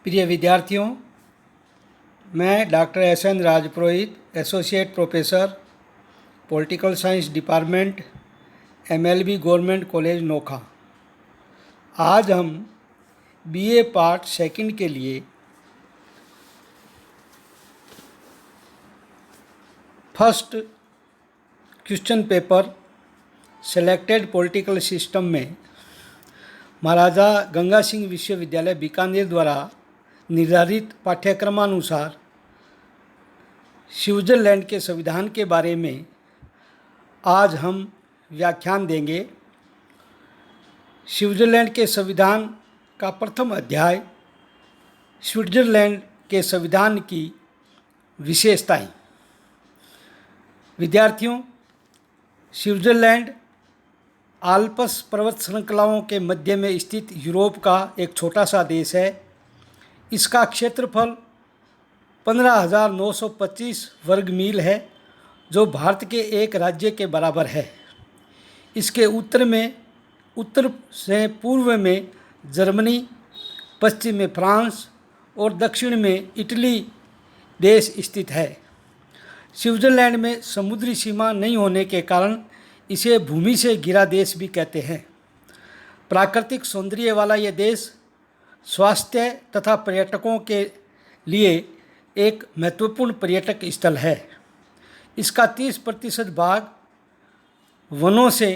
प्रिय विद्यार्थियों, मैं doctor S N. Rajpurohit, associate professor, political science department, MLB government college Nokha. आज हम बीए पार्ट सेकंड के लिए first question paper selected political system में महाराजा गंगा सिंह विश्वविद्यालय बीकानेर द्वारा निर्धारित पाठ्यक्रमानुसार स्विट्ज़रलैंड के संविधान के बारे में आज हम व्याख्यान देंगे। स्विट्ज़रलैंड के संविधान का प्रथम अध्याय स्विट्ज़रलैंड के संविधान की विशेषताएं। विद्यार्थियों, स्विट्ज़रलैंड आल्प्स पर्वत श्रृंखलाओं के मध्य में स्थित यूरोप का एक छोटा सा देश है। इसका क्षेत्रफल 15,925 वर्ग मील है, जो भारत के एक राज्य के बराबर है। इसके उत्तर से पूर्व में जर्मनी, पश्चिम में फ्रांस और दक्षिण में इटली देश स्थित है। स्विट्ज़रलैंड में समुद्री सीमा नहीं होने के कारण इसे भूमि से घिरा देश भी कहते हैं। प्राकृतिक सौंदर्य वाला यह देश स्वास्थ्य तथा पर्यटकों के लिए एक महत्वपूर्ण पर्यटक स्थल है। इसका 30% भाग वनों से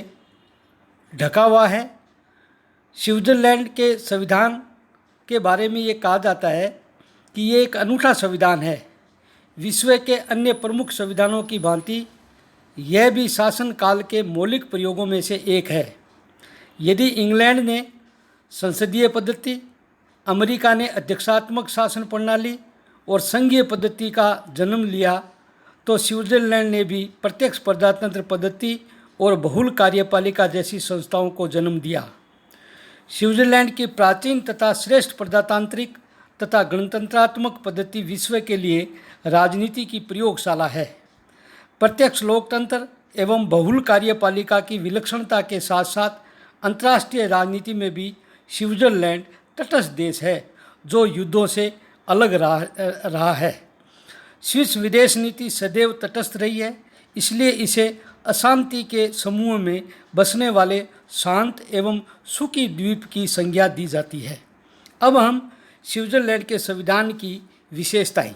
ढका हुआ है। स्विट्ज़रलैंड के संविधान के बारे में ये कहा जाता है कि ये एक अनूठा संविधान है। विश्व के अन्य प्रमुख संविधानों की भांति यह भी शासन काल के मौलिक प्रयोगों में से एक है। यदि इंग्लैंड ने संसदीय पद्धति, अमेरिका ने अध्यक्षात्मक शासन प्रणाली और संघीय पद्धति का जन्म लिया, तो स्विट्ज़रलैंड ने भी प्रत्यक्ष प्रजातंत्र पद्धति और बहुल कार्यपालिका जैसी संस्थाओं को जन्म दिया। स्विट्ज़रलैंड की प्राचीन तथा श्रेष्ठ प्रजातांत्रिक तथा गणतंत्रात्मक पद्धति विश्व के लिए राजनीति की प्रयोगशाला है। प्रत्यक्ष लोकतंत्र एवं बहुल कार्यपालिका की विलक्षणता के साथ साथ अंतर्राष्ट्रीय राजनीति में भी स्विट्ज़रलैंड तटस्थ देश है, जो युद्धों से अलग रहा है। स्विस विदेश नीति सदैव तटस्थ रही है, इसलिए इसे अशांति के समूह में बसने वाले शांत एवं सुखी द्वीप की संज्ञा दी जाती है। अब हम स्विट्ज़रलैंड के संविधान की विशेषताएं।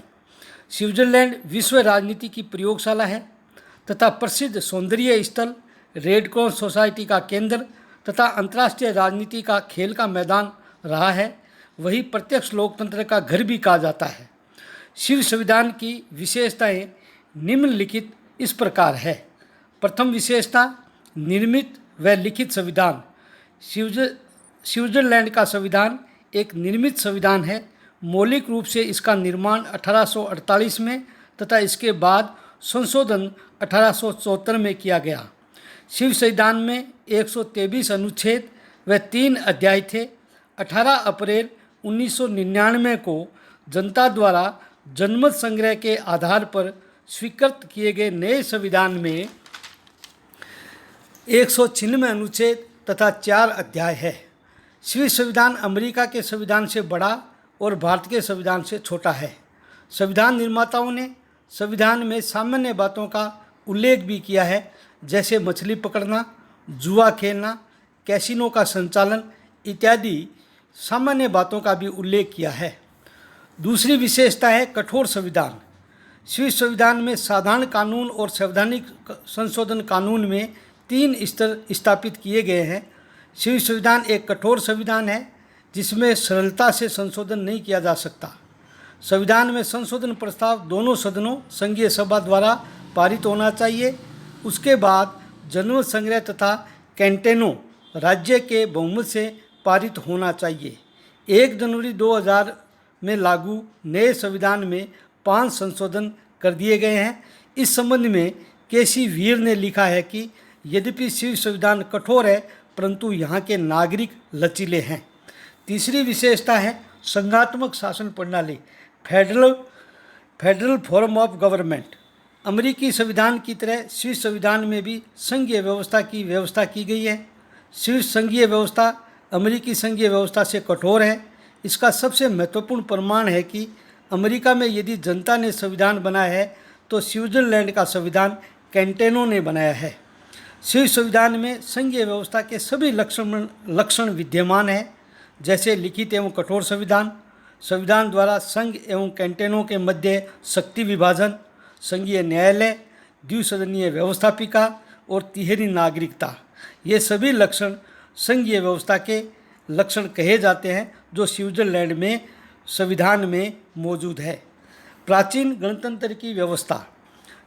स्विट्ज़रलैंड विश्व राजनीति की प्रयोगशाला है तथा प्रसिद्ध सौंदर्य स्थल, रेड क्रॉस सोसाइटी का केंद्र तथा अंतर्राष्ट्रीय राजनीति का खेल का मैदान रहा है। वही प्रत्यक्ष लोकतंत्र का घर भी कहा जाता है। स्विस संविधान की विशेषताएं निम्नलिखित इस प्रकार है। प्रथम विशेषता, निर्मित व लिखित संविधान। स्विट्ज़रलैंड का संविधान एक निर्मित संविधान है। मौलिक रूप से इसका निर्माण 1848 में तथा इसके बाद संशोधन 1874 में किया गया। स्विस संविधान में 123 अनुच्छेद व 3 अध्याय थे। 18 अप्रैल 1999 को जनता द्वारा जनमत संग्रह के आधार पर स्वीकृत किए गए नए संविधान में 196 अनुच्छेद तथा 4 अध्याय है। स्विस संविधान अमेरिका के संविधान से बड़ा और भारत के संविधान से छोटा है। संविधान निर्माताओं ने संविधान में सामान्य बातों का उल्लेख भी किया है, जैसे मछली पकड़ना, जुआ खेलना, कैसीनो का संचालन इत्यादि सामान्य बातों का भी उल्लेख किया है। दूसरी विशेषता है कठोर संविधान। स्विस संविधान में साधारण कानून और संवैधानिक संशोधन कानून में 3 स्तर स्थापित किए गए हैं। स्विस संविधान एक कठोर संविधान है, जिसमें सरलता से संशोधन नहीं किया जा सकता। संविधान में संशोधन प्रस्ताव दोनों सदनों, संघीय सभा द्वारा पारित होना चाहिए। उसके बाद जनमत संग्रह तथा कैंटेनों राज्य के बहुमत से पारित होना चाहिए। 1 जनवरी 2000 में लागू नए संविधान में 5 संशोधन कर दिए गए हैं। इस संबंध में केसी वीर ने लिखा है कि यद्यपि स्विस संविधान कठोर है, परंतु यहाँ के नागरिक लचीले हैं। तीसरी विशेषता है संघात्मक शासन प्रणाली, फेडरल फॉर्म ऑफ गवर्नमेंट। अमेरिकी संविधान की तरह स्विस संविधान में भी संघीय व्यवस्था की गई है। स्विस संघीय व्यवस्था अमेरिकी संघीय व्यवस्था से कठोर है, इसका सबसे महत्वपूर्ण प्रमाण है कि अमेरिका में यदि जनता ने संविधान बनाया है तो स्विट्जरलैंड का संविधान कैंटेनों ने बनाया है। स्विस संविधान में संघीय व्यवस्था के सभी लक्षण विद्यमान हैं, जैसे लिखित एवं कठोर संविधान, संविधान द्वारा संघ एवं कैंटेनों के मध्य शक्ति विभाजन, संघीय न्यायालय, द्विसदनीय व्यवस्थापिका और तिहरी नागरिकता। ये सभी लक्षण संघीय व्यवस्था के लक्षण कहे जाते हैं जो स्विट्जरलैंड में संविधान में मौजूद है। प्राचीन गणतंत्र की व्यवस्था।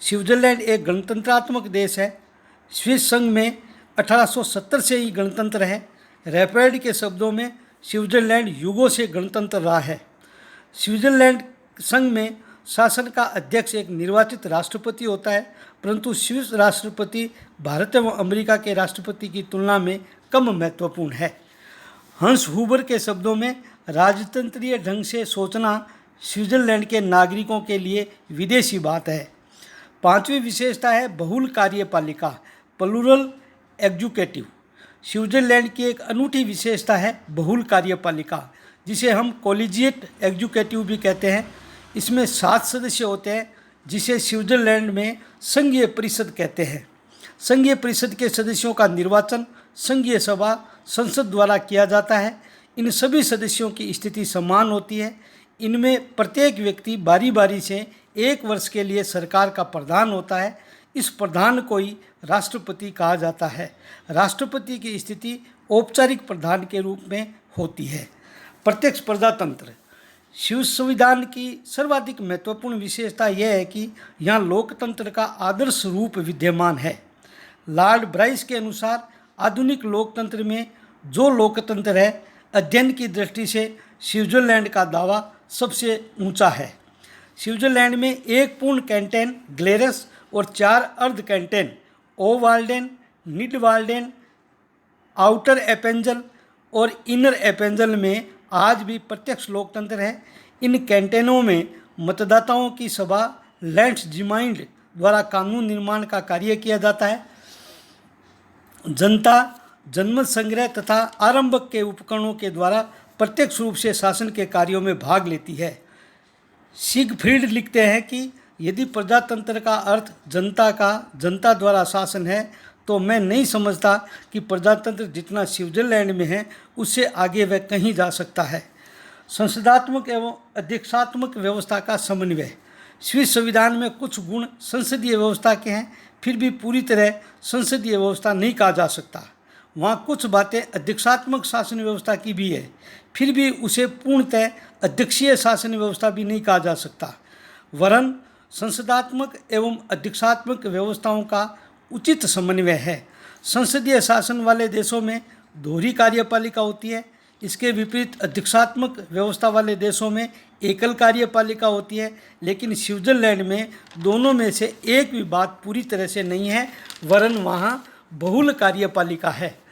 स्विट्जरलैंड एक गणतंत्रात्मक देश है। स्विस संघ में 1870 से ही गणतंत्र है। रैपेड के शब्दों में स्विट्जरलैंड युगों से गणतंत्र रहा है। स्विट्जरलैंड संघ में शासन का अध्यक्ष एक निर्वाचित राष्ट्रपति होता है, परंतु स्विस राष्ट्रपति भारत एवं अमेरिका के राष्ट्रपति की तुलना में कम महत्वपूर्ण है। हंस हूबर के शब्दों में राजतंत्रीय ढंग से सोचना स्विट्जरलैंड के नागरिकों के लिए विदेशी बात है। पांचवी विशेषता है बहुल कार्यपालिका, प्लूरल एग्जीक्यूटिव। स्विट्जरलैंड की एक अनूठी विशेषता है बहुल कार्यपालिका, जिसे हम कॉलेजिएट एग्जीक्यूटिव भी कहते हैं। इसमें 7 सदस्य होते हैं, जिसे स्विट्जरलैंड में संघीय परिषद कहते हैं। संघीय परिषद के सदस्यों का निर्वाचन संघीय सभा संसद द्वारा किया जाता है। इन सभी सदस्यों की स्थिति समान होती है। इनमें प्रत्येक व्यक्ति बारी बारी से 1 वर्ष के लिए सरकार का प्रधान होता है। इस प्रधान को ही राष्ट्रपति कहा जाता है। राष्ट्रपति की स्थिति औपचारिक प्रधान के रूप में होती है। प्रत्यक्ष प्रजातंत्र। स्विस संविधान की सर्वाधिक महत्वपूर्ण विशेषता यह है कि यहाँ लोकतंत्र का आदर्श रूप विद्यमान है। लॉर्ड ब्राइस के अनुसार आधुनिक लोकतंत्र में जो लोकतंत्र है, अध्ययन की दृष्टि से स्विट्जरलैंड का दावा सबसे ऊंचा है। स्विट्जरलैंड में एक पूर्ण कैंटेन ग्लेरस और 4 अर्ध कैंटेन ओवाल्डेन, निडवाल्डेन, आउटर एपेंजल और इनर एपेंजल में आज भी प्रत्यक्ष लोकतंत्र है। इन कैंटेनों में मतदाताओं की सभा लैंड्सजीमाइंड द्वारा कानून निर्माण का कार्य किया जाता है। जनता जनमत संग्रह तथा आरंभक के उपकरणों के द्वारा प्रत्यक्ष रूप से शासन के कार्यों में भाग लेती है। सिगफ्रीड लिखते हैं कि यदि प्रजातंत्र का अर्थ जनता द्वारा शासन है, तो मैं नहीं समझता कि प्रजातंत्र जितना स्विट्जरलैंड में है उससे आगे वह कहीं जा सकता है। संसदात्मक एवं अध्यक्षात्मक व्यवस्था का समन्वय। स्विस संविधान में कुछ गुण संसदीय व्यवस्था के हैं, फिर भी पूरी तरह संसदीय व्यवस्था नहीं कहा जा सकता। वहाँ कुछ बातें अध्यक्षात्मक शासन व्यवस्था की भी है, फिर भी उसे पूर्णतः अध्यक्षीय शासन व्यवस्था भी नहीं कहा जा सकता। वरन संसदात्मक एवं अध्यक्षात्मक व्यवस्थाओं का उचित समन्वय है। संसदीय शासन वाले देशों में दोहरी कार्यपालिका होती है। इसके विपरीत अध्यक्षात्मक व्यवस्था वाले देशों में एकल कार्यपालिका होती है। लेकिन स्विट्जरलैंड में दोनों में से एक भी बात पूरी तरह से नहीं है, वरन वहाँ बहुल कार्यपालिका है।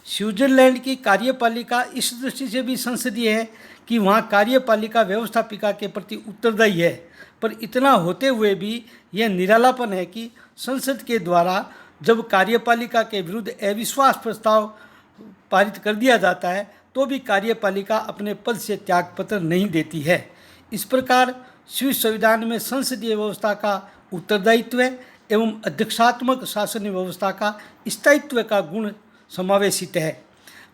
स्विट्जरलैंड की कार्यपालिका इस दृष्टि से भी संसदीय है कि वहाँ कार्यपालिका व्यवस्थापिका के प्रति उत्तरदायी है, पर इतना होते हुए भी यह निरालापन है कि संसद के द्वारा जब कार्यपालिका के विरुद्ध अविश्वास प्रस्ताव पारित कर दिया जाता है तो भी कार्यपालिका अपने पद से त्यागपत्र नहीं देती है। इस प्रकार स्विस संविधान में संसदीय व्यवस्था का उत्तरदायित्व एवं अध्यक्षात्मक शासन व्यवस्था का स्थायित्व का गुण समावेशित है।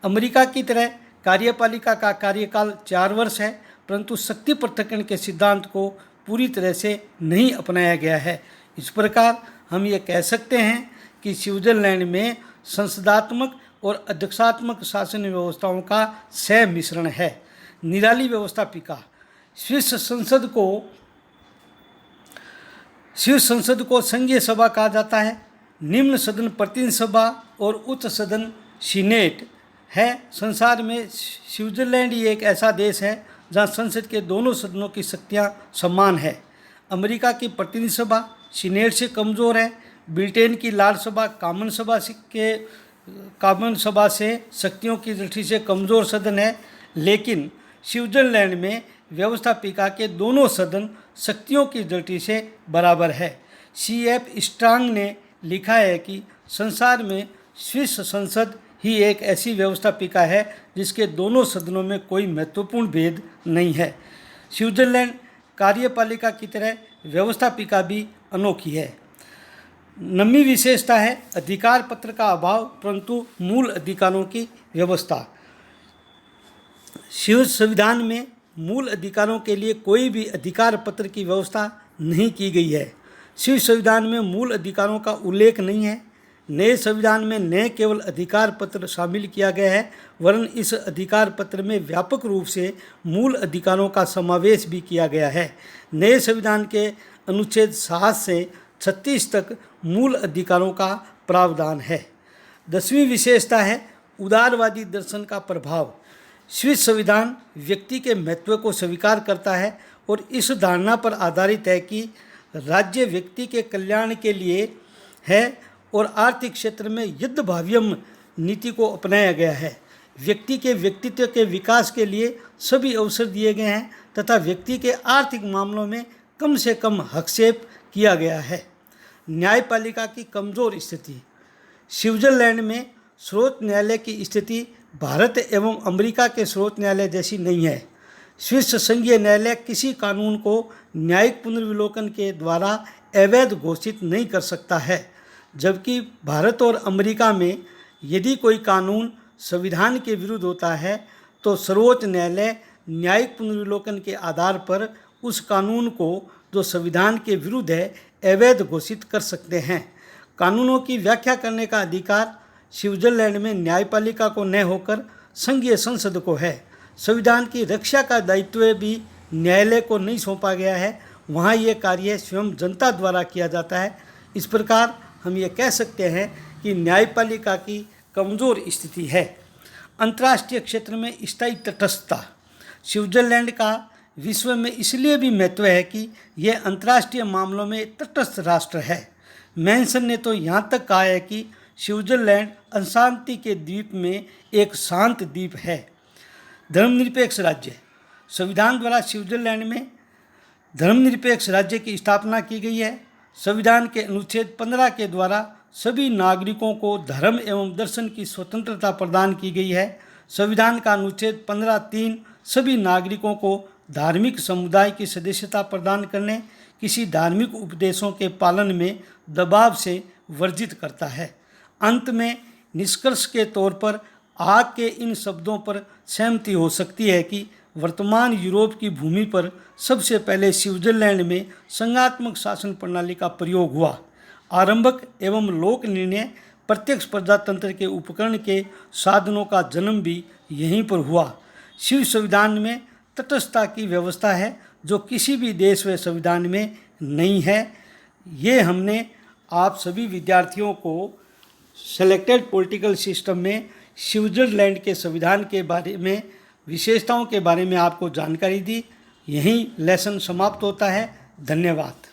अमेरिका की तरह कार्यपालिका का कार्यकाल 4 वर्ष है, परंतु शक्ति पृथक्करण के सिद्धांत को पूरी तरह से नहीं अपनाया गया है। इस प्रकार हम ये कह सकते हैं कि स्विट्जरलैंड में संसदात्मक और अध्यक्षात्मक शासन व्यवस्थाओं का मिश्रण है। निराली व्यवस्थापिका। स्विस संसद को संघीय सभा कहा जाता है। निम्न सदन प्रतिनिधि सभा और उच्च सदन सीनेट है। संसार में स्विट्जरलैंड ही एक ऐसा देश है जहां संसद के दोनों सदनों की शक्तियां समान है। अमेरिका की प्रतिनिधि सभा सीनेट से कमज़ोर है। ब्रिटेन की लाल सभा कॉमन सभा से शक्तियों की दृष्टि से कमज़ोर सदन है। लेकिन स्विट्जरलैंड में व्यवस्थापिका के दोनों सदन शक्तियों की दृष्टि से बराबर है। CF स्ट्रांग ने लिखा है कि संसार में स्विस संसद ही एक ऐसी व्यवस्थापिका है जिसके दोनों सदनों में कोई महत्वपूर्ण भेद नहीं है। स्विट्जरलैंड कार्यपालिका की तरह व्यवस्थापिका भी अनोखी है। नवीं विशेषता है अधिकार पत्र का अभाव परंतु मूल अधिकारों की व्यवस्था। स्विस संविधान में मूल अधिकारों के लिए कोई भी अधिकार पत्र की व्यवस्था नहीं की गई है। स्विस संविधान में मूल अधिकारों का उल्लेख नहीं है। नए संविधान में न केवल अधिकार पत्र शामिल किया गया है वरन इस अधिकार पत्र में व्यापक रूप से मूल अधिकारों का समावेश भी किया गया है। नए संविधान के अनुच्छेद 7 से 36 तक मूल अधिकारों का प्रावधान है। 10वीं विशेषता है उदारवादी दर्शन का प्रभाव। स्विस संविधान व्यक्ति के महत्व को स्वीकार करता है और इस धारणा पर आधारित है कि राज्य व्यक्ति के कल्याण के लिए है और आर्थिक क्षेत्र में युद्धभाव्यम नीति को अपनाया गया है। व्यक्ति के व्यक्तित्व के विकास के लिए सभी अवसर दिए गए हैं तथा व्यक्ति के आर्थिक मामलों में कम से कम हस्तक्षेप किया गया है। न्यायपालिका की कमज़ोर स्थिति। स्विट्जरलैंड में सर्वोच्च न्यायालय की स्थिति भारत एवं अमेरिका के सर्वोच्च न्यायालय जैसी नहीं है। स्विस संघीय न्यायालय किसी कानून को न्यायिक पुनर्विलोकन के द्वारा अवैध घोषित नहीं कर सकता है, जबकि भारत और अमेरिका में यदि कोई कानून संविधान के विरुद्ध होता है तो सर्वोच्च न्यायालय न्यायिक पुनर्विलोकन के आधार पर उस कानून को जो संविधान के विरुद्ध है अवैध घोषित कर सकते हैं। कानूनों की व्याख्या करने का अधिकार स्विट्जरलैंड में न्यायपालिका को न होकर संघीय संसद को है। संविधान की रक्षा का दायित्व भी न्यायालय को नहीं सौंपा गया है, वहाँ ये कार्य स्वयं जनता द्वारा किया जाता है। इस प्रकार हम ये कह सकते हैं कि न्यायपालिका की कमज़ोर स्थिति है। अंतर्राष्ट्रीय क्षेत्र में स्थायी तटस्थता। स्विट्जरलैंड का विश्व में इसलिए भी महत्व है कि यह अंतर्राष्ट्रीय मामलों में तटस्थ राष्ट्र है। मैनसन ने तो यहाँ तक कहा है कि स्विट्जरलैंड अशांति के द्वीप में एक शांत द्वीप है। धर्मनिरपेक्ष राज्य। संविधान द्वारा स्विट्जरलैंड में धर्मनिरपेक्ष राज्य की स्थापना की गई है। संविधान के अनुच्छेद 15 के द्वारा सभी नागरिकों को धर्म एवं दर्शन की स्वतंत्रता प्रदान की गई है। संविधान का अनुच्छेद 15(3) सभी नागरिकों को धार्मिक समुदाय की सदस्यता प्रदान करने, किसी धार्मिक उपदेशों के पालन में दबाव से वर्जित करता है। अंत में निष्कर्ष के तौर पर आग के इन शब्दों पर सहमति हो सकती है कि वर्तमान यूरोप की भूमि पर सबसे पहले स्विट्जरलैंड में संघात्मक शासन प्रणाली का प्रयोग हुआ। आरंभक एवं लोक निर्णय प्रत्यक्ष प्रजातंत्र के उपकरण के साधनों का जन्म भी यहीं पर हुआ। स्विस संविधान में तटस्थता की व्यवस्था है जो किसी भी देश व संविधान में नहीं है। ये हमने आप सभी विद्यार्थियों को सेलेक्टेड पॉलिटिकल सिस्टम में स्विट्जरलैंड के संविधान के बारे में विशेषताओं के बारे में आपको जानकारी दी। यहीं लेसन समाप्त होता है। धन्यवाद।